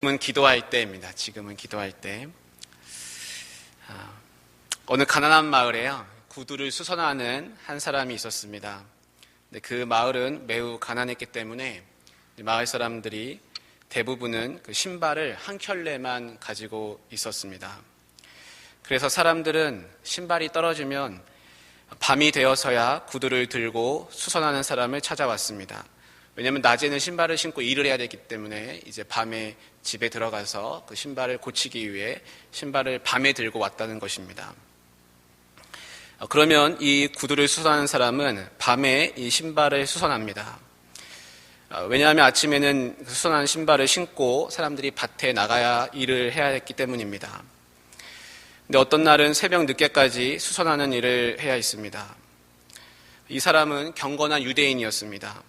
지금은 기도할 때입니다. 지금은 기도할 때. 어느 가난한 마을에요, 구두를 수선하는 한 사람이 있었습니다. 근데 그 마을은 매우 가난했기 때문에 마을 사람들이 대부분은 그 신발을 한 켤레만 가지고 있었습니다. 그래서 사람들은 신발이 떨어지면 밤이 되어서야 구두를 들고 수선하는 사람을 찾아왔습니다. 왜냐하면 낮에는 신발을 신고 일을 해야 되기 때문에 이제 밤에 집에 들어가서 그 신발을 고치기 위해 신발을 밤에 들고 왔다는 것입니다. 그러면 이 구두를 수선하는 사람은 밤에 이 신발을 수선합니다. 왜냐하면 아침에는 수선한 신발을 신고 사람들이 밭에 나가야 일을 해야 했기 때문입니다. 근데 어떤 날은 새벽 늦게까지 수선하는 일을 해야 했습니다. 이 사람은 경건한 유대인이었습니다.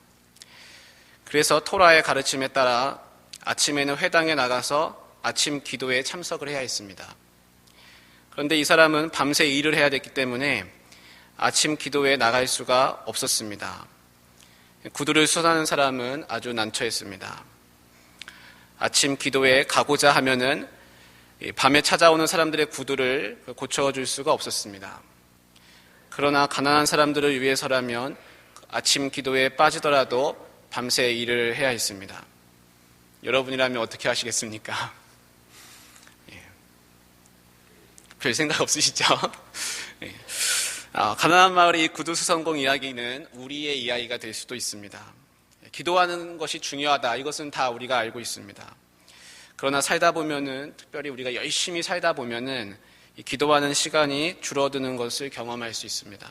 그래서 토라의 가르침에 따라 아침에는 회당에 나가서 아침 기도에 참석을 해야 했습니다. 그런데 이 사람은 밤새 일을 해야 됐기 때문에 아침 기도에 나갈 수가 없었습니다. 구두를 수선하는 사람은 아주 난처했습니다. 아침 기도에 가고자 하면은 밤에 찾아오는 사람들의 구두를 고쳐줄 수가 없었습니다. 그러나 가난한 사람들을 위해서라면 아침 기도에 빠지더라도 밤새 일을 해야 했습니다. 여러분이라면 어떻게 하시겠습니까? 별 생각 없으시죠? 가난한 마을의 이 구두 수선공 이야기는 우리의 이야기가 될 수도 있습니다. 기도하는 것이 중요하다, 이것은 다 우리가 알고 있습니다. 그러나 살다 보면은, 특별히 우리가 열심히 살다 보면은 이 기도하는 시간이 줄어드는 것을 경험할 수 있습니다.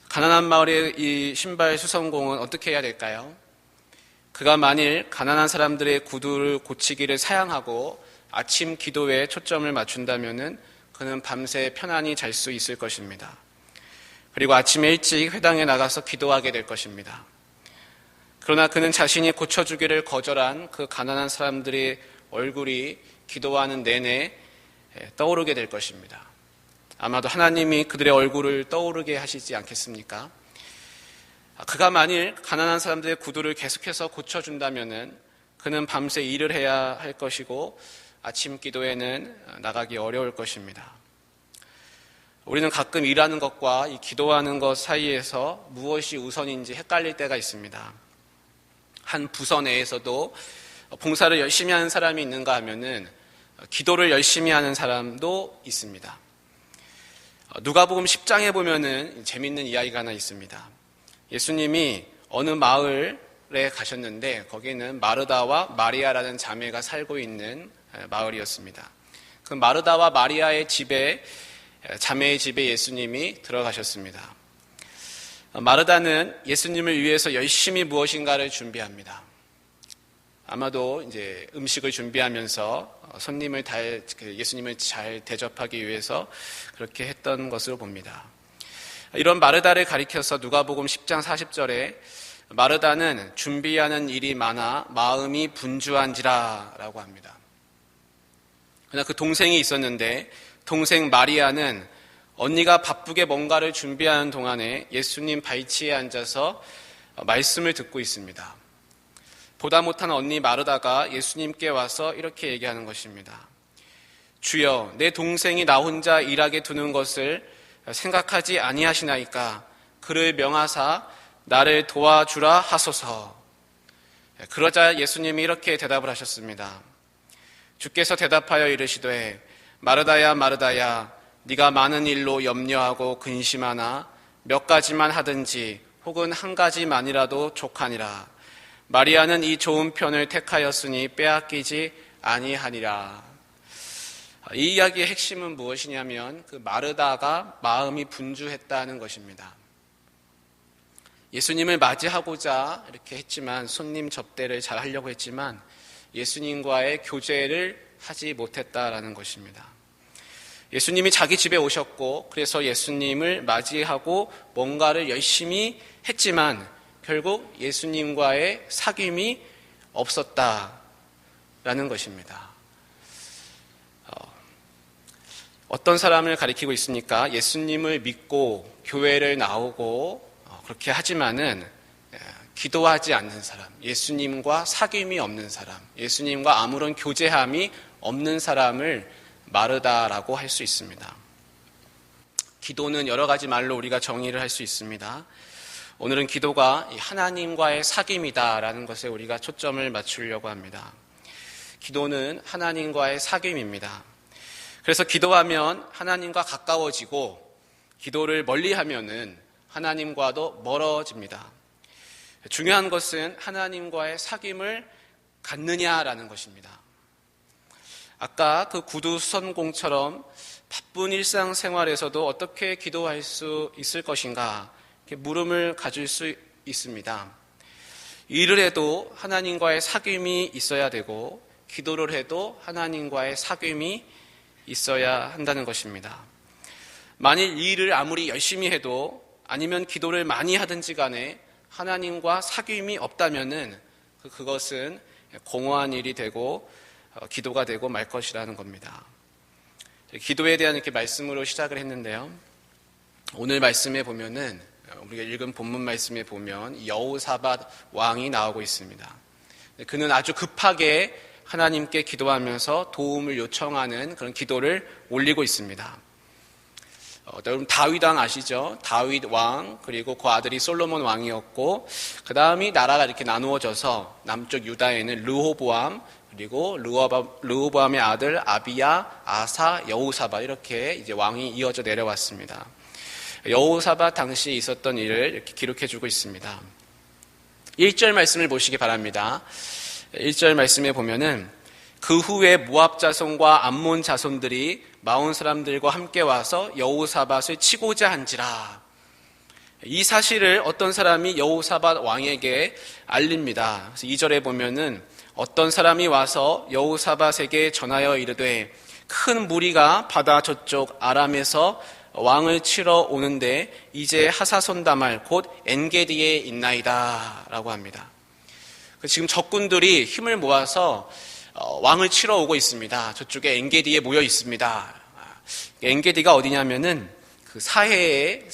가난한 마을의 이 신발 수선공은 어떻게 해야 될까요? 그가 만일 가난한 사람들의 구두를 고치기를 사양하고 아침 기도에 초점을 맞춘다면은 그는 밤새 편안히 잘 수 있을 것입니다. 그리고 아침에 일찍 회당에 나가서 기도하게 될 것입니다. 그러나 그는 자신이 고쳐주기를 거절한 그 가난한 사람들의 얼굴이 기도하는 내내 떠오르게 될 것입니다. 아마도 하나님이 그들의 얼굴을 떠오르게 하시지 않겠습니까? 그가 만일 가난한 사람들의 구두를 계속해서 고쳐준다면은 그는 밤새 일을 해야 할 것이고 아침 기도에는 나가기 어려울 것입니다. 우리는 가끔 일하는 것과 이 기도하는 것 사이에서 무엇이 우선인지 헷갈릴 때가 있습니다. 한 부서 내에서도 봉사를 열심히 하는 사람이 있는가 하면은 기도를 열심히 하는 사람도 있습니다. 누가복음 10장에 보면은 재밌는 이야기가 하나 있습니다. 예수님이 어느 마을에 가셨는데 거기는 마르다와 마리아라는 자매가 살고 있는 마을이었습니다. 그 마르다와 마리아의 집에, 자매의 집에 예수님이 들어가셨습니다. 마르다는 예수님을 위해서 열심히 무엇인가를 준비합니다. 아마도 이제 음식을 준비하면서 예수님을 잘 대접하기 위해서 그렇게 했던 것으로 봅니다. 이런 마르다를 가리켜서 누가복음 10장 40절에 마르다는 준비하는 일이 많아 마음이 분주한지라 라고 합니다. 그러나 그 동생이 있었는데 동생 마리아는 언니가 바쁘게 뭔가를 준비하는 동안에 예수님 발치에 앉아서 말씀을 듣고 있습니다. 보다 못한 언니 마르다가 예수님께 와서 이렇게 얘기하는 것입니다. 주여, 내 동생이 나 혼자 일하게 두는 것을 생각하지 아니하시나이까? 그를 명하사 나를 도와주라 하소서. 그러자 예수님이 이렇게 대답을 하셨습니다. 주께서 대답하여 이르시되 마르다야 마르다야, 네가 많은 일로 염려하고 근심하나 몇 가지만 하든지 혹은 한 가지만이라도 족하니라. 마리아는 이 좋은 편을 택하였으니 빼앗기지 아니하니라. 이 이야기의 핵심은 무엇이냐면 그 마르다가 마음이 분주했다는 것입니다. 예수님을 맞이하고자 이렇게 했지만, 손님 접대를 잘 하려고 했지만 예수님과의 교제를 하지 못했다라는 것입니다. 예수님이 자기 집에 오셨고 그래서 예수님을 맞이하고 뭔가를 열심히 했지만 결국 예수님과의 사귐이 없었다라는 것입니다. 어떤 사람을 가리키고 있으니까 예수님을 믿고 교회를 나오고 그렇게 하지만은 기도하지 않는 사람, 예수님과 사귐이 없는 사람, 예수님과 아무런 교제함이 없는 사람을 마르다라고 할 수 있습니다. 기도는 여러 가지 말로 우리가 정의를 할 수 있습니다. 오늘은 기도가 하나님과의 사귐이다라는 것에 우리가 초점을 맞추려고 합니다. 기도는 하나님과의 사귐입니다. 그래서 기도하면 하나님과 가까워지고 기도를 멀리하면은 하나님과도 멀어집니다. 중요한 것은 하나님과의 사귐을 갖느냐라는 것입니다. 아까 그 구두선공처럼 바쁜 일상생활에서도 어떻게 기도할 수 있을 것인가 이렇게 물음을 가질 수 있습니다. 일을 해도 하나님과의 사귐이 있어야 되고 기도를 해도 하나님과의 사귐이 있어야 한다는 것입니다. 만일 일을 아무리 열심히 해도 아니면 기도를 많이 하든지 간에 하나님과 사귐이 없다면은 그것은 공허한 일이 되고 기도가 되고 말 것이라는 겁니다. 기도에 대한 이렇게 말씀으로 시작을 했는데요. 오늘 말씀에 보면은 우리가 읽은 본문 말씀에 보면 여호사밧 왕이 나오고 있습니다. 그는 아주 급하게 하나님께 기도하면서 도움을 요청하는 그런 기도를 올리고 있습니다. 여러분 다윗 왕 아시죠? 다윗 왕 그리고 그 아들이 솔로몬 왕이었고 그 다음이 나라가 이렇게 나누어져서 남쪽 유다에는 르호보암 그리고 르호보암의 아들 아비야, 아사, 여호사밧 이렇게 이제 왕이 이어져 내려왔습니다. 여호사밧 당시 있었던 일을 이렇게 기록해주고 있습니다. 1절 말씀을 보시기 바랍니다. 1절 말씀에 보면은 그 후에 모압 자손과 암몬 자손들이 마온 사람들과 함께 와서 여호사밧을 치고자 한지라. 이 사실을 어떤 사람이 여호사밧 왕에게 알립니다. 그래서 2절에 보면은 어떤 사람이 와서 여호사밧에게 전하여 이르되 큰 무리가 바다 저쪽 아람에서 왕을 치러 오는데 이제 하사손다말 곧 엔게디에 있나이다 라고 합니다. 지금 적군들이 힘을 모아서 왕을 치러 오고 있습니다. 저쪽에 엔게디에 모여 있습니다. 엔게디가 어디냐면은 그 사해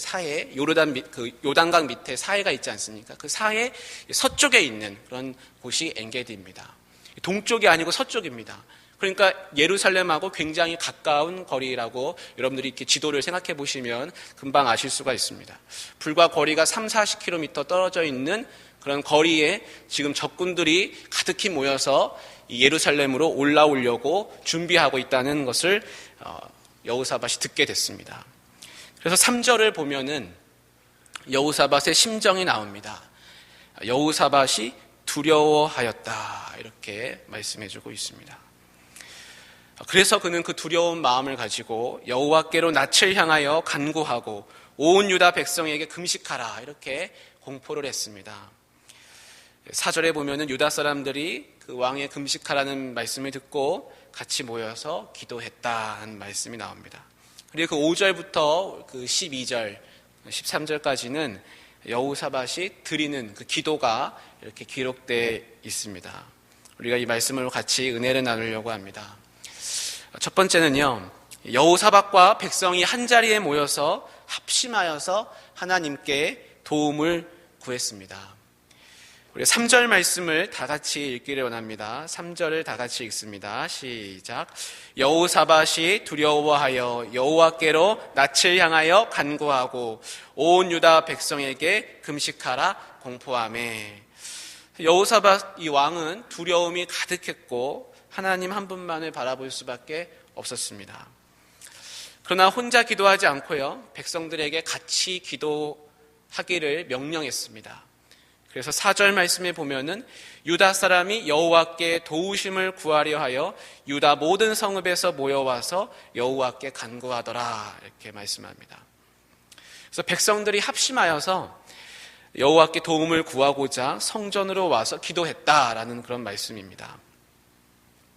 요단강 밑에 사해가 있지 않습니까? 그 사해 서쪽에 있는 그런 곳이 엔게디입니다. 동쪽이 아니고 서쪽입니다. 그러니까 예루살렘하고 굉장히 가까운 거리라고 여러분들이 이렇게 지도를 생각해 보시면 금방 아실 수가 있습니다. 불과 거리가 30-40km 떨어져 있는 그런 거리에 지금 적군들이 가득히 모여서 예루살렘으로 올라오려고 준비하고 있다는 것을 여호사밧이 듣게 됐습니다. 그래서 3절을 보면은 여호사밧의 심정이 나옵니다. 여호사밧이 두려워하였다 이렇게 말씀해주고 있습니다. 그래서 그는 그 두려운 마음을 가지고 여호와께로 낯을 향하여 간구하고 온 유다 백성에게 금식하라 이렇게 공포를 했습니다. 4절에 보면은 유다 사람들이 그 왕의 금식하라는 말씀을 듣고 같이 모여서 기도했다는 말씀이 나옵니다. 그리고 그 5절부터 그 12절, 13절까지는 여호사밧이 드리는 그 기도가 이렇게 기록되어 있습니다. 우리가 이 말씀을 같이 은혜를 나누려고 합니다. 첫 번째는요, 여호사밧과 백성이 한 자리에 모여서 합심하여서 하나님께 도움을 구했습니다. 우리 3절 말씀을 다 같이 읽기를 원합니다. 3절을 다 같이 읽습니다. 시작. 여호사밧이 두려워하여 여호와께로 낯을 향하여 간구하고 온 유다 백성에게 금식하라 공포하매. 여호사밧 이 왕은 두려움이 가득했고 하나님 한 분만을 바라볼 수밖에 없었습니다. 그러나 혼자 기도하지 않고요, 백성들에게 같이 기도하기를 명령했습니다. 그래서 4절 말씀에 보면은 유다 사람이 여호와께 도우심을 구하려 하여 유다 모든 성읍에서 모여와서 여호와께 간구하더라 이렇게 말씀합니다. 그래서 백성들이 합심하여서 여호와께 도움을 구하고자 성전으로 와서 기도했다라는 그런 말씀입니다.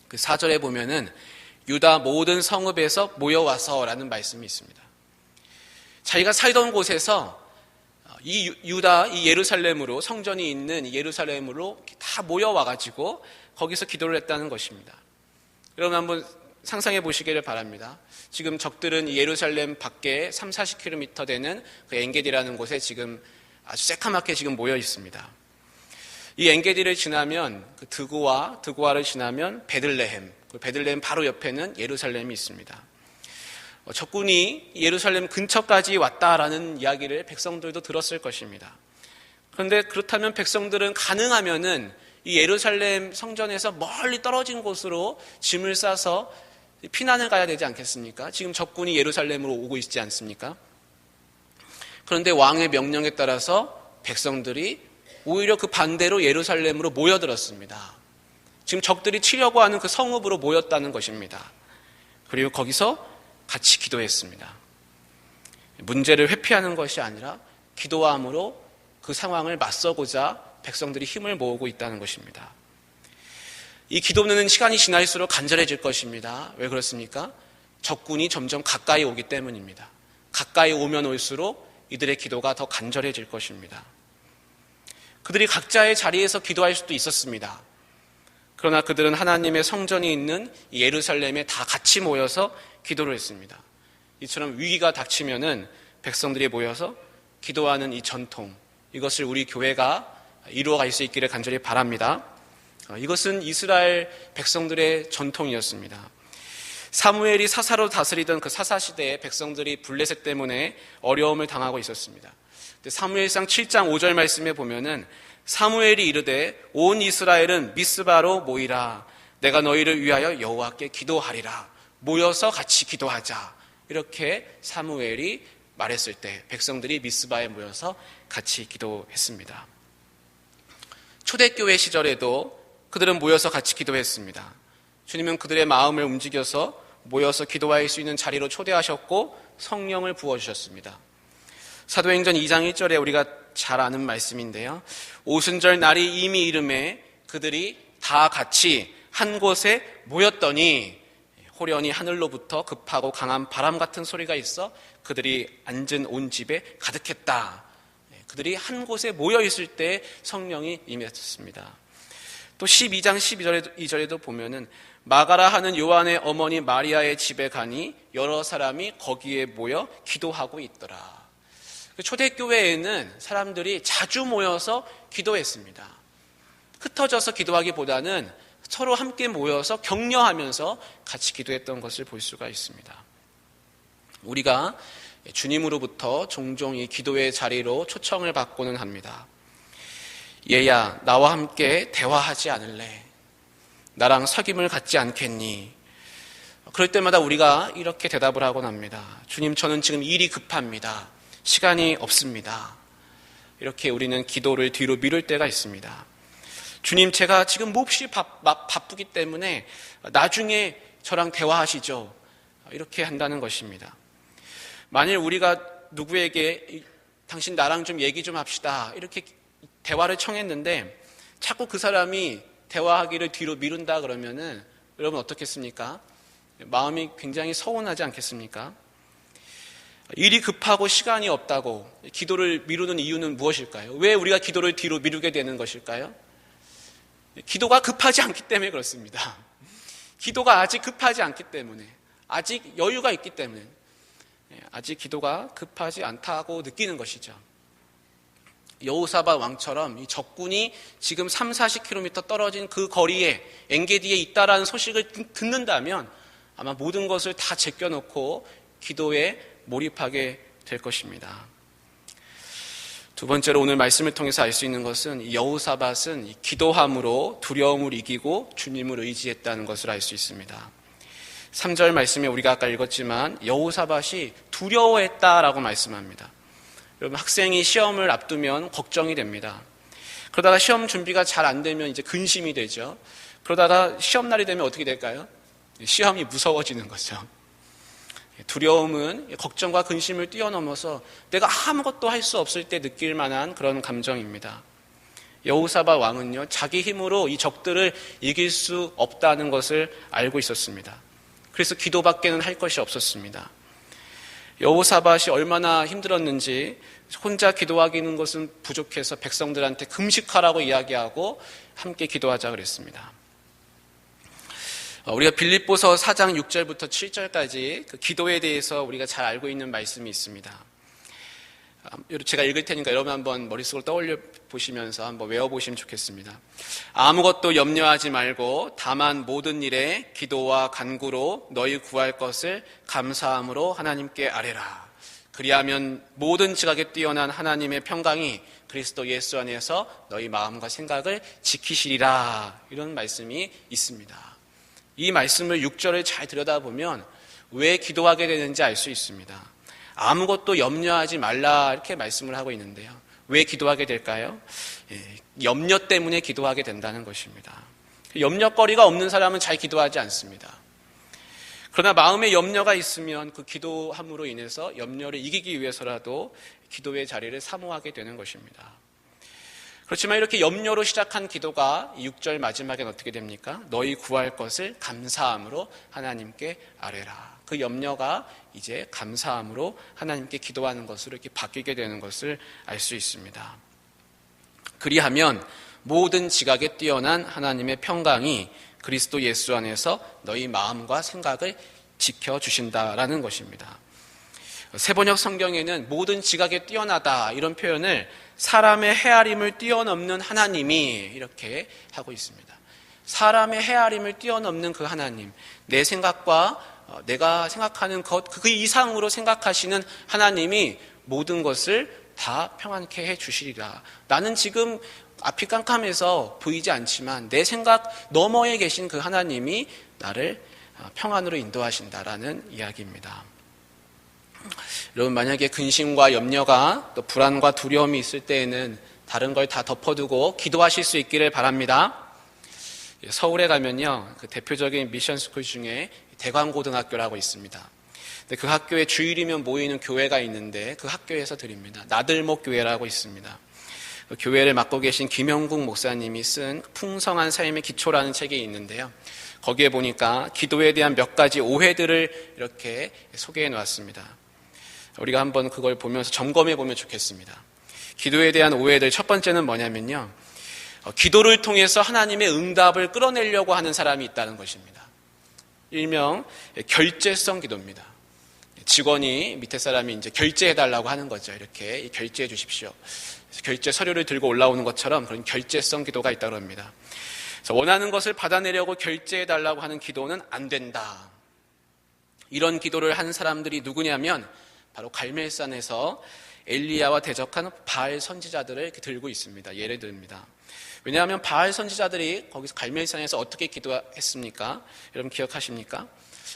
그 4절에 보면은 유다 모든 성읍에서 모여와서라는 말씀이 있습니다. 자기가 살던 곳에서 이 유다, 이 예루살렘으로 성전이 있는 이 예루살렘으로 다 모여와가지고 거기서 기도를 했다는 것입니다. 여러분 한번 상상해 보시기를 바랍니다. 지금 적들은 이 예루살렘 밖에 30-40km 되는 그 엔게디라는 곳에 지금 아주 새카맣게 지금 모여 있습니다. 이 엔게디를 지나면 그 드고아를 지나면 베들레헴, 그 베들레헴 바로 옆에는 예루살렘이 있습니다. 적군이 예루살렘 근처까지 왔다라는 이야기를 백성들도 들었을 것입니다. 그런데 그렇다면 백성들은 가능하면은 이 예루살렘 성전에서 멀리 떨어진 곳으로 짐을 싸서 피난을 가야 되지 않겠습니까? 지금 적군이 예루살렘으로 오고 있지 않습니까? 그런데 왕의 명령에 따라서 백성들이 오히려 그 반대로 예루살렘으로 모여들었습니다. 지금 적들이 치려고 하는 그 성읍으로 모였다는 것입니다. 그리고 거기서 같이 기도했습니다. 문제를 회피하는 것이 아니라 기도함으로 그 상황을 맞서고자 백성들이 힘을 모으고 있다는 것입니다. 이 기도는 시간이 지날수록 간절해질 것입니다. 왜 그렇습니까? 적군이 점점 가까이 오기 때문입니다. 가까이 오면 올수록 이들의 기도가 더 간절해질 것입니다. 그들이 각자의 자리에서 기도할 수도 있었습니다. 그러나 그들은 하나님의 성전이 있는 예루살렘에 다 같이 모여서 기도를 했습니다. 이처럼 위기가 닥치면은 백성들이 모여서 기도하는 이 전통, 이것을 우리 교회가 이루어갈 수 있기를 간절히 바랍니다. 이것은 이스라엘 백성들의 전통이었습니다. 사무엘이 사사로 다스리던 그 사사시대에 백성들이 블레셋 때문에 어려움을 당하고 있었습니다. 사무엘상 7장 5절 말씀에 보면은 사무엘이 이르되 온 이스라엘은 미스바로 모이라. 내가 너희를 위하여 여호와께 기도하리라. 모여서 같이 기도하자. 이렇게 사무엘이 말했을 때 백성들이 미스바에 모여서 같이 기도했습니다. 초대교회 시절에도 그들은 모여서 같이 기도했습니다. 주님은 그들의 마음을 움직여서 모여서 기도할 수 있는 자리로 초대하셨고 성령을 부어주셨습니다. 사도행전 2장 1절에 우리가 잘 아는 말씀인데요. 오순절 날이 이미 이름에 그들이 다 같이 한 곳에 모였더니 호련히 하늘로부터 급하고 강한 바람 같은 소리가 있어 그들이 앉은 온 집에 가득했다. 그들이 한 곳에 모여 있을 때 성령이 임했습니다. 또 12장 12절에도 보면은 마가라 하는 요한의 어머니 마리아의 집에 가니 여러 사람이 거기에 모여 기도하고 있더라. 초대교회에는 사람들이 자주 모여서 기도했습니다. 흩어져서 기도하기보다는 서로 함께 모여서 격려하면서 같이 기도했던 것을 볼 수가 있습니다. 우리가 주님으로부터 종종 이 기도의 자리로 초청을 받고는 합니다. 얘야, 나와 함께 대화하지 않을래? 나랑 사귐을 갖지 않겠니? 그럴 때마다 우리가 이렇게 대답을 하곤 합니다. 주님, 저는 지금 일이 급합니다. 시간이 없습니다. 이렇게 우리는 기도를 뒤로 미룰 때가 있습니다. 주님, 제가 지금 몹시 바쁘기 때문에 나중에 저랑 대화하시죠. 이렇게 한다는 것입니다. 만일 우리가 누구에게 당신 나랑 좀 얘기 좀 합시다. 이렇게 대화를 청했는데 자꾸 그 사람이 대화하기를 뒤로 미룬다 그러면은 여러분 어떻겠습니까? 마음이 굉장히 서운하지 않겠습니까? 일이 급하고 시간이 없다고 기도를 미루는 이유는 무엇일까요? 왜 우리가 기도를 뒤로 미루게 되는 것일까요? 기도가 급하지 않기 때문에 그렇습니다. 기도가 아직 급하지 않기 때문에, 아직 여유가 있기 때문에, 아직 기도가 급하지 않다고 느끼는 것이죠. 여호사밧 왕처럼 이 적군이 지금 30-40km 떨어진 그 거리에 엔게디에 있다라는 소식을 듣는다면 아마 모든 것을 다 제껴놓고 기도에 몰입하게 될 것입니다. 두 번째로 오늘 말씀을 통해서 알 수 있는 것은 이 여호사밧은 기도함으로 두려움을 이기고 주님을 의지했다는 것을 알 수 있습니다. 3절 말씀에 우리가 아까 읽었지만 여호사밧이 두려워했다라고 말씀합니다. 여러분, 학생이 시험을 앞두면 걱정이 됩니다. 그러다가 시험 준비가 잘 안 되면 이제 근심이 되죠. 그러다가 시험 날이 되면 어떻게 될까요? 시험이 무서워지는 거죠. 두려움은 걱정과 근심을 뛰어넘어서 내가 아무것도 할 수 없을 때 느낄 만한 그런 감정입니다. 여호사밧 왕은요, 자기 힘으로 이 적들을 이길 수 없다는 것을 알고 있었습니다. 그래서 기도밖에는 할 것이 없었습니다. 여호사밧이 얼마나 힘들었는지 혼자 기도하기는 것은 부족해서 백성들한테 금식하라고 이야기하고 함께 기도하자 그랬습니다. 우리가 빌립보서 4장 6절부터 7절까지 그 기도에 대해서 우리가 잘 알고 있는 말씀이 있습니다. 제가 읽을 테니까 여러분 한번 머릿속으로 떠올려 보시면서 한번 외워보시면 좋겠습니다. 아무것도 염려하지 말고 다만 모든 일에 기도와 간구로 너희 구할 것을 감사함으로 하나님께 아뢰라. 그리하면 모든 지각에 뛰어난 하나님의 평강이 그리스도 예수 안에서 너희 마음과 생각을 지키시리라. 이런 말씀이 있습니다. 이 말씀을 6절을 잘 들여다보면 왜 기도하게 되는지 알 수 있습니다. 아무것도 염려하지 말라 이렇게 말씀을 하고 있는데요. 왜 기도하게 될까요? 염려 때문에 기도하게 된다는 것입니다. 염려거리가 없는 사람은 잘 기도하지 않습니다. 그러나 마음에 염려가 있으면 그 기도함으로 인해서 염려를 이기기 위해서라도 기도의 자리를 사모하게 되는 것입니다. 그렇지만 이렇게 염려로 시작한 기도가 6절 마지막엔 어떻게 됩니까? 너희 구할 것을 감사함으로 하나님께 아뢰라. 그 염려가 이제 감사함으로 하나님께 기도하는 것으로 이렇게 바뀌게 되는 것을 알 수 있습니다. 그리하면 모든 지각에 뛰어난 하나님의 평강이 그리스도 예수 안에서 너희 마음과 생각을 지켜주신다라는 것입니다. 세번역 성경에는 모든 지각에 뛰어나다 이런 표현을 사람의 헤아림을 뛰어넘는 하나님이 이렇게 하고 있습니다. 사람의 헤아림을 뛰어넘는 그 하나님, 내 생각과 내가 생각하는 것 그 이상으로 생각하시는 하나님이 모든 것을 다 평안케 해주시리라. 나는 지금 앞이 깜깜해서 보이지 않지만 내 생각 너머에 계신 그 하나님이 나를 평안으로 인도하신다라는 이야기입니다. 여러분, 만약에 근심과 염려가 또 불안과 두려움이 있을 때에는 다른 걸 다 덮어두고 기도하실 수 있기를 바랍니다. 서울에 가면요, 그 대표적인 미션 스쿨 중에 대광고등학교라고 있습니다. 근데 그 학교에 주일이면 모이는 교회가 있는데 그 학교에서 드립니다. 나들목 교회라고 있습니다. 그 교회를 맡고 계신 김영국 목사님이 쓴 풍성한 삶의 기초라는 책이 있는데요. 거기에 보니까 기도에 대한 몇 가지 오해들을 이렇게 소개해 놓았습니다. 우리가 한번 그걸 보면서 점검해 보면 좋겠습니다. 기도에 대한 오해들 첫 번째는 뭐냐면요, 기도를 통해서 하나님의 응답을 끌어내려고 하는 사람이 있다는 것입니다. 일명 결제성 기도입니다. 직원이 밑에 사람이 이제 결제해달라고 하는 거죠. 이렇게 결제해 주십시오. 결제 서류를 들고 올라오는 것처럼 그런 결제성 기도가 있다고 합니다. 그래서 원하는 것을 받아내려고 결제해달라고 하는 기도는 안 된다. 이런 기도를 하는 사람들이 누구냐면 바로 갈멜산에서 엘리야와 대적한 바알 선지자들을 이렇게 들고 있습니다. 예를 듭니다. 왜냐하면 바알 선지자들이 거기서 갈멜산에서 어떻게 기도했습니까? 여러분 기억하십니까?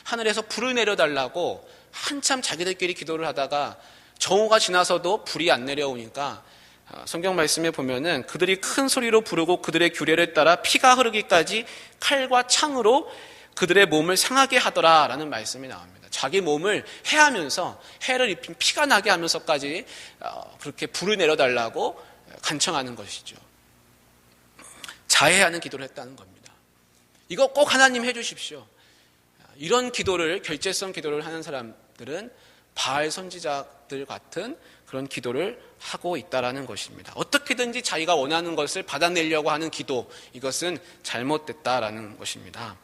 하늘에서 불을 내려달라고 한참 자기들끼리 기도를 하다가 정오가 지나서도 불이 안 내려오니까 성경 말씀에 보면은 그들이 큰 소리로 부르고 그들의 규례를 따라 피가 흐르기까지 칼과 창으로 그들의 몸을 상하게 하더라라는 말씀이 나옵니다. 자기 몸을 해하면서 해를 입힌 피가 나게 하면서까지 그렇게 불을 내려달라고 간청하는 것이죠. 자해하는 기도를 했다는 겁니다. 이거 꼭 하나님 해주십시오. 이런 기도를, 결제성 기도를 하는 사람들은 바알 선지자들 같은 그런 기도를 하고 있다라는 것입니다. 어떻게든지 자기가 원하는 것을 받아내려고 하는 기도, 이것은 잘못됐다라는 것입니다.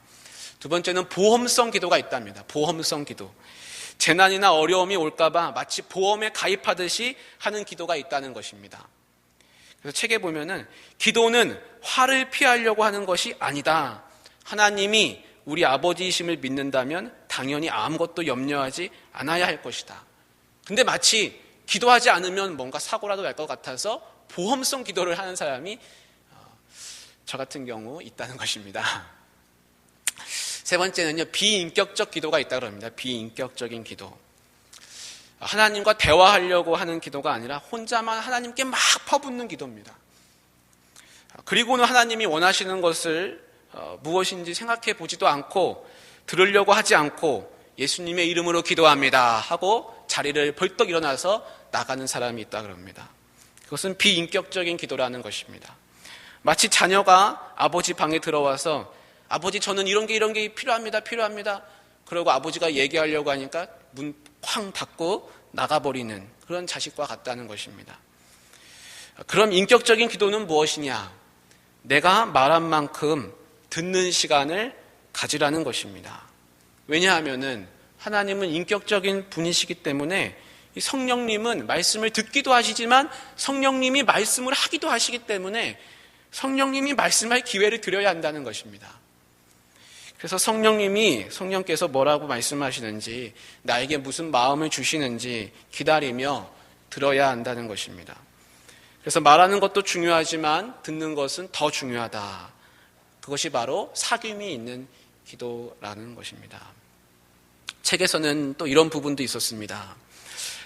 두 번째는 보험성 기도가 있답니다. 보험성 기도. 재난이나 어려움이 올까봐 마치 보험에 가입하듯이 하는 기도가 있다는 것입니다. 그래서 책에 보면은 기도는 화를 피하려고 하는 것이 아니다. 하나님이 우리 아버지이심을 믿는다면 당연히 아무것도 염려하지 않아야 할 것이다. 근데 마치 기도하지 않으면 뭔가 사고라도 날 것 같아서 보험성 기도를 하는 사람이 저 같은 경우 있다는 것입니다. 세 번째는요, 비인격적 기도가 있다고 합니다. 비인격적인 기도. 하나님과 대화하려고 하는 기도가 아니라 혼자만 하나님께 막 퍼붓는 기도입니다. 그리고는 하나님이 원하시는 것을 무엇인지 생각해 보지도 않고 들으려고 하지 않고 예수님의 이름으로 기도합니다 하고 자리를 벌떡 일어나서 나가는 사람이 있다 그럽니다. 그것은 비인격적인 기도라는 것입니다. 마치 자녀가 아버지 방에 들어와서 아버지 저는 이런 게 필요합니다. 그러고 아버지가 얘기하려고 하니까 문 쾅 닫고 나가버리는 그런 자식과 같다는 것입니다. 그럼 인격적인 기도는 무엇이냐? 내가 말한 만큼 듣는 시간을 가지라는 것입니다. 왜냐하면은 하나님은 인격적인 분이시기 때문에 이 성령님은 말씀을 듣기도 하시지만 성령님이 말씀을 하기도 하시기 때문에 성령님이 말씀할 기회를 드려야 한다는 것입니다. 그래서 성령께서 뭐라고 말씀하시는지, 나에게 무슨 마음을 주시는지 기다리며 들어야 한다는 것입니다. 그래서 말하는 것도 중요하지만 듣는 것은 더 중요하다. 그것이 바로 사귐이 있는 기도라는 것입니다. 책에서는 또 이런 부분도 있었습니다.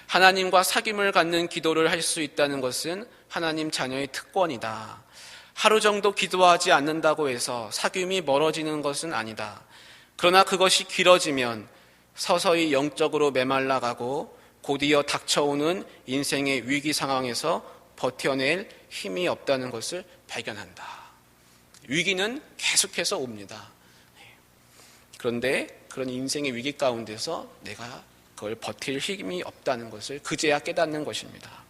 하나님과 사귐을 갖는 기도를 할 수 있다는 것은 하나님 자녀의 특권이다. 하루 정도 기도하지 않는다고 해서 사귐이 멀어지는 것은 아니다. 그러나 그것이 길어지면 서서히 영적으로 메말라가고 곧이어 닥쳐오는 인생의 위기 상황에서 버텨낼 힘이 없다는 것을 발견한다. 위기는 계속해서 옵니다. 그런데 그런 인생의 위기 가운데서 내가 그걸 버틸 힘이 없다는 것을 그제야 깨닫는 것입니다.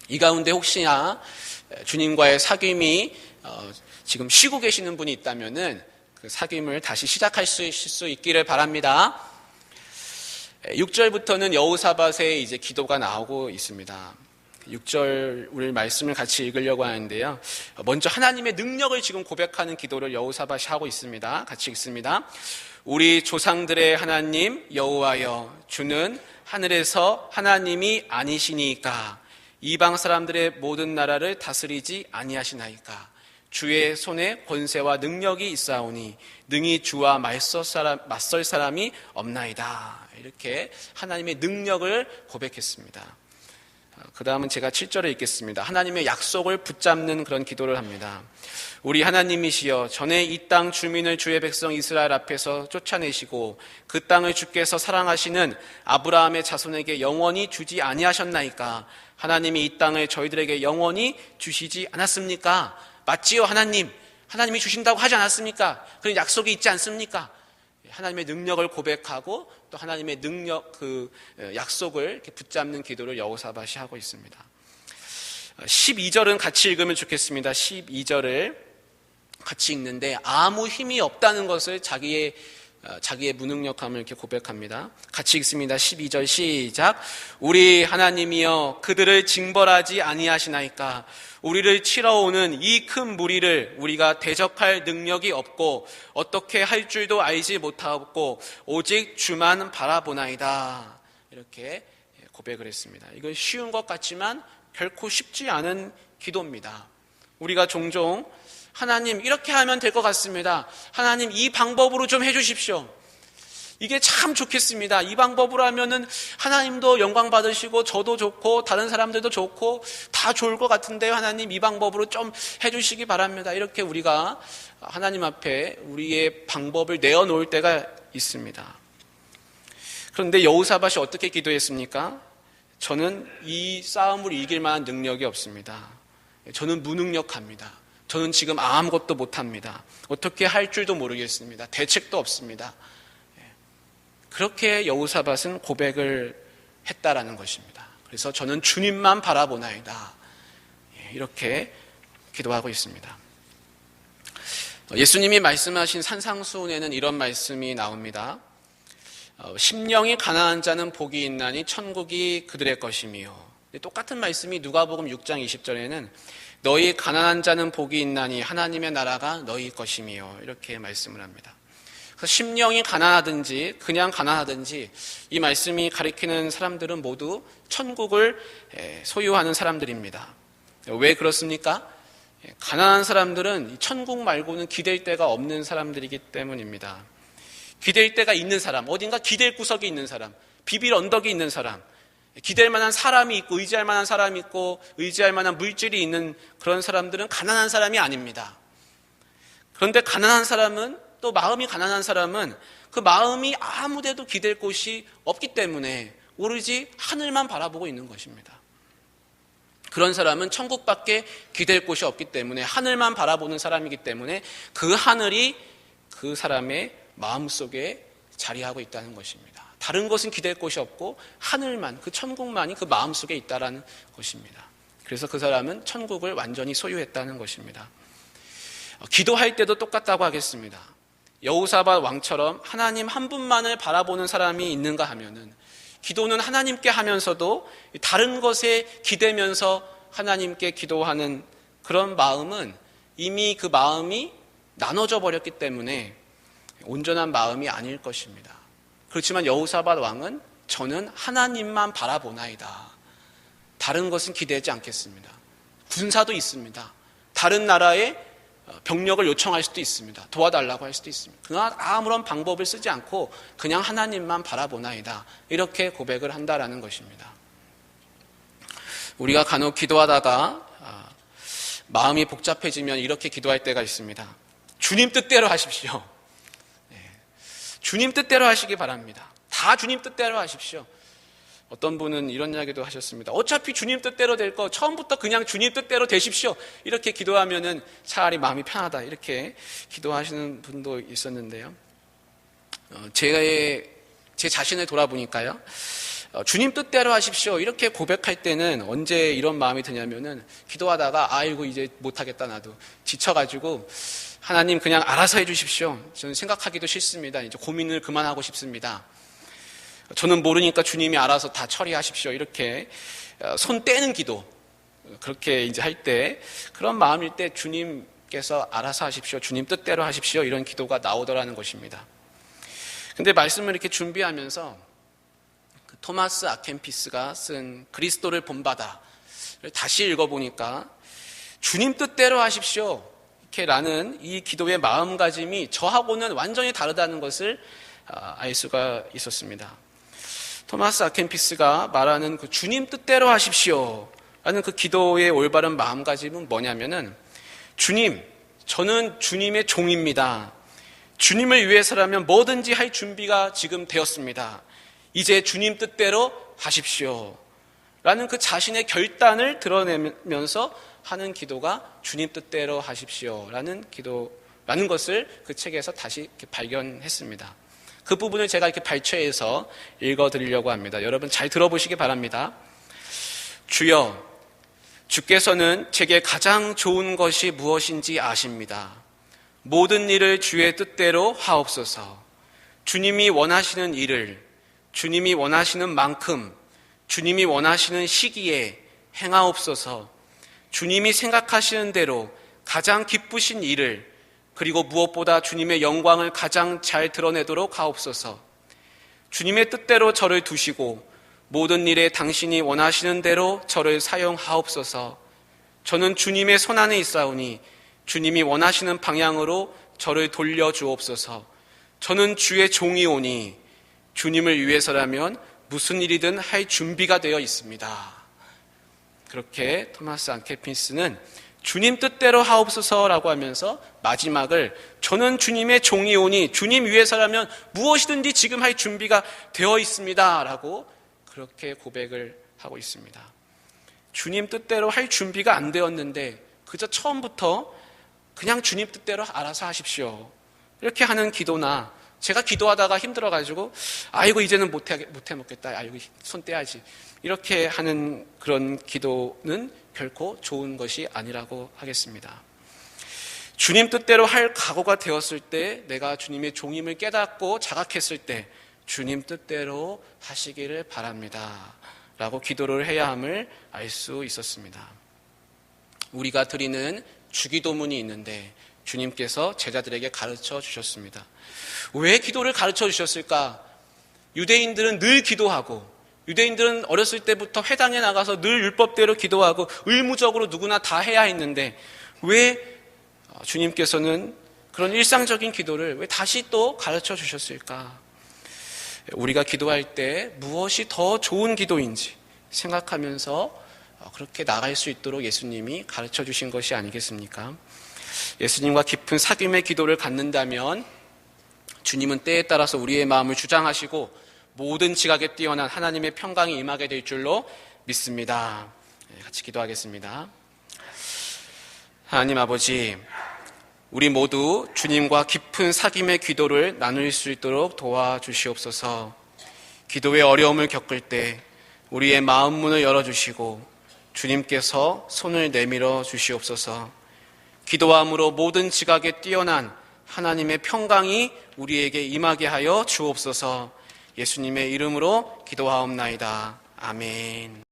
이 가운데 혹시나 주님과의 사귐이 지금 쉬고 계시는 분이 있다면은 그 사귐을 다시 시작할 수 있기를 바랍니다. 6절부터는 여호사밧의 이제 기도가 나오고 있습니다. 6절 우리 말씀을 같이 읽으려고 하는데요. 먼저 하나님의 능력을 지금 고백하는 기도를 여호사밧이 하고 있습니다. 같이 읽습니다. 우리 조상들의 하나님 여호와여, 주는 하늘에서 하나님이 아니시니까 이방 사람들의 모든 나라를 다스리지 아니하시나이까. 주의 손에 권세와 능력이 있사오니 능히 주와 맞설 사람이 없나이다. 이렇게 하나님의 능력을 고백했습니다. 그 다음은 제가 7절을 읽겠습니다. 하나님의 약속을 붙잡는 그런 기도를 합니다. 우리 하나님이시여, 전에 이 땅 주민을 주의 백성 이스라엘 앞에서 쫓아내시고 그 땅을 주께서 사랑하시는 아브라함의 자손에게 영원히 주지 아니하셨나이까. 하나님이 이 땅을 저희들에게 영원히 주시지 않았습니까? 맞지요, 하나님? 하나님이 주신다고 하지 않았습니까? 그런 약속이 있지 않습니까? 하나님의 능력을 고백하고 또 하나님의 능력, 그 약속을 이렇게 붙잡는 기도를 여호사밧이 하고 있습니다. 12절은 같이 읽으면 좋겠습니다. 12절을 같이 읽는데 아무 힘이 없다는 것을 자기의 무능력함을 이렇게 고백합니다. 같이 읽습니다. 12절 시작. 우리 하나님이여, 그들을 징벌하지 아니하시나이까. 우리를 치러 오는 이 큰 무리를 우리가 대적할 능력이 없고 어떻게 할 줄도 알지 못하고 오직 주만 바라보나이다. 이렇게 고백을 했습니다. 이건 쉬운 것 같지만 결코 쉽지 않은 기도입니다. 우리가 종종 하나님 이렇게 하면 될 것 같습니다. 하나님 이 방법으로 좀 해주십시오. 이게 참 좋겠습니다. 이 방법으로 하면은 하나님도 영광 받으시고 저도 좋고 다른 사람들도 좋고 다 좋을 것 같은데요. 하나님 이 방법으로 좀 해주시기 바랍니다. 이렇게 우리가 하나님 앞에 우리의 방법을 내어놓을 때가 있습니다. 그런데 여호사밧이 어떻게 기도했습니까? 저는 이 싸움을 이길 만한 능력이 없습니다. 저는 무능력합니다. 저는 지금 아무것도 못합니다. 어떻게 할 줄도 모르겠습니다. 대책도 없습니다. 그렇게 여호사밧은 고백을 했다라는 것입니다. 그래서 저는 주님만 바라보나이다. 이렇게 기도하고 있습니다. 예수님이 말씀하신 산상수훈에는 이런 말씀이 나옵니다. 심령이 가난한 자는 복이 있나니 천국이 그들의 것이며, 똑같은 말씀이 누가복음 6장 20절에는 너희 가난한 자는 복이 있나니 하나님의 나라가 너희 것이며, 이렇게 말씀을 합니다. 그래서 심령이 가난하든지 그냥 가난하든지 이 말씀이 가리키는 사람들은 모두 천국을 소유하는 사람들입니다. 왜 그렇습니까? 가난한 사람들은 천국 말고는 기댈 데가 없는 사람들이기 때문입니다. 기댈 데가 있는 사람, 어딘가 기댈 구석이 있는 사람, 비빌 언덕이 있는 사람, 기댈 만한 사람이 있고 의지할 만한 사람이 있고 의지할 만한 물질이 있는 그런 사람들은 가난한 사람이 아닙니다. 그런데 가난한 사람은, 또 마음이 가난한 사람은 그 마음이 아무데도 기댈 곳이 없기 때문에 오로지 하늘만 바라보고 있는 것입니다. 그런 사람은 천국밖에 기댈 곳이 없기 때문에 하늘만 바라보는 사람이기 때문에 그 하늘이 그 사람의 마음속에 자리하고 있다는 것입니다. 다른 것은 기댈 곳이 없고 하늘만, 그 천국만이 그 마음속에 있다는 것입니다. 그래서 그 사람은 천국을 완전히 소유했다는 것입니다. 기도할 때도 똑같다고 하겠습니다. 여호사밧 왕처럼 하나님 한 분만을 바라보는 사람이 있는가 하면은 기도는 하나님께 하면서도 다른 것에 기대면서 하나님께 기도하는 그런 마음은 이미 그 마음이 나눠져 버렸기 때문에 온전한 마음이 아닐 것입니다. 그렇지만 여호사밧 왕은 저는 하나님만 바라보나이다. 다른 것은 기대하지 않겠습니다. 군사도 있습니다. 다른 나라에 병력을 요청할 수도 있습니다. 도와달라고 할 수도 있습니다. 그러나 아무런 방법을 쓰지 않고 그냥 하나님만 바라보나이다. 이렇게 고백을 한다라는 것입니다. 우리가 간혹 기도하다가 마음이 복잡해지면 이렇게 기도할 때가 있습니다. 주님 뜻대로 하십시오. 주님 뜻대로 하시기 바랍니다. 다 주님 뜻대로 하십시오. 어떤 분은 이런 이야기도 하셨습니다. 어차피 주님 뜻대로 될 거 처음부터 그냥 주님 뜻대로 되십시오. 이렇게 기도하면은 차라리 마음이 편하다. 이렇게 기도하시는 분도 있었는데요. 제 자신을 돌아보니까요. 주님 뜻대로 하십시오. 이렇게 고백할 때는 언제 이런 마음이 드냐면은 기도하다가 아이고 이제 못하겠다 나도 지쳐가지고 하나님 그냥 알아서 해주십시오. 저는 생각하기도 싫습니다. 이제 고민을 그만하고 싶습니다. 저는 모르니까 주님이 알아서 다 처리하십시오. 이렇게 손 떼는 기도 그렇게 이제 할 때 그런 마음일 때 주님께서 알아서 하십시오. 주님 뜻대로 하십시오. 이런 기도가 나오더라는 것입니다. 근데 말씀을 이렇게 준비하면서 토마스 아켄피스가 쓴 그리스도를 본받아를 다시 읽어보니까 주님 뜻대로 하십시오. 이렇게라는 이 기도의 마음가짐이 저하고는 완전히 다르다는 것을 알 수가 있었습니다. 토마스 아켄피스가 말하는 그 주님 뜻대로 하십시오 라는 그 기도의 올바른 마음가짐은 뭐냐면은 주님, 저는 주님의 종입니다. 주님을 위해서라면 뭐든지 할 준비가 지금 되었습니다. 이제 주님 뜻대로 하십시오 라는 그 자신의 결단을 드러내면서 하는 기도가 주님 뜻대로 하십시오 라는 기도라는 것을 그 책에서 다시 이렇게 발견했습니다. 그 부분을 제가 이렇게 발췌해서 읽어드리려고 합니다. 여러분 잘 들어보시기 바랍니다. 주여, 주께서는 제게 가장 좋은 것이 무엇인지 아십니다. 모든 일을 주의 뜻대로 하옵소서. 주님이 원하시는 일을 주님이 원하시는 만큼 주님이 원하시는 시기에 행하옵소서. 주님이 생각하시는 대로 가장 기쁘신 일을 그리고 무엇보다 주님의 영광을 가장 잘 드러내도록 하옵소서. 주님의 뜻대로 저를 두시고 모든 일에 당신이 원하시는 대로 저를 사용하옵소서. 저는 주님의 손안에 있사오니 주님이 원하시는 방향으로 저를 돌려주옵소서. 저는 주의 종이오니 주님을 위해서라면 무슨 일이든 할 준비가 되어 있습니다. 그렇게 토마스 아켄피스는 주님 뜻대로 하옵소서라고 하면서 마지막을 저는 주님의 종이오니 주님 위해서라면 무엇이든지 지금 할 준비가 되어 있습니다 라고 그렇게 고백을 하고 있습니다. 주님 뜻대로 할 준비가 안 되었는데 그저 처음부터 그냥 주님 뜻대로 알아서 하십시오 이렇게 하는 기도나 제가 기도하다가 힘들어가지고 아이고 이제는 못해 먹겠다 아이고 손 떼야지 이렇게 하는 그런 기도는 결코 좋은 것이 아니라고 하겠습니다. 주님 뜻대로 할 각오가 되었을 때 내가 주님의 종임을 깨닫고 자각했을 때 주님 뜻대로 하시기를 바랍니다 라고 기도를 해야 함을 알 수 있었습니다. 우리가 드리는 주기도문이 있는데 주님께서 제자들에게 가르쳐 주셨습니다. 왜 기도를 가르쳐 주셨을까? 유대인들은 늘 기도하고 유대인들은 어렸을 때부터 회당에 나가서 늘 율법대로 기도하고 의무적으로 누구나 다 해야 했는데 왜 주님께서는 그런 일상적인 기도를 왜 다시 또 가르쳐 주셨을까? 우리가 기도할 때 무엇이 더 좋은 기도인지 생각하면서 그렇게 나갈 수 있도록 예수님이 가르쳐 주신 것이 아니겠습니까? 예수님과 깊은 사귐의 기도를 갖는다면 주님은 때에 따라서 우리의 마음을 주장하시고 모든 지각에 뛰어난 하나님의 평강이 임하게 될 줄로 믿습니다. 같이 기도하겠습니다. 하나님 아버지, 우리 모두 주님과 깊은 사귐의 기도를 나눌 수 있도록 도와주시옵소서. 기도의 어려움을 겪을 때 우리의 마음 문을 열어주시고 주님께서 손을 내밀어 주시옵소서. 기도함으로 모든 지각에 뛰어난 하나님의 평강이 우리에게 임하게 하여 주옵소서. 예수님의 이름으로 기도하옵나이다. 아멘.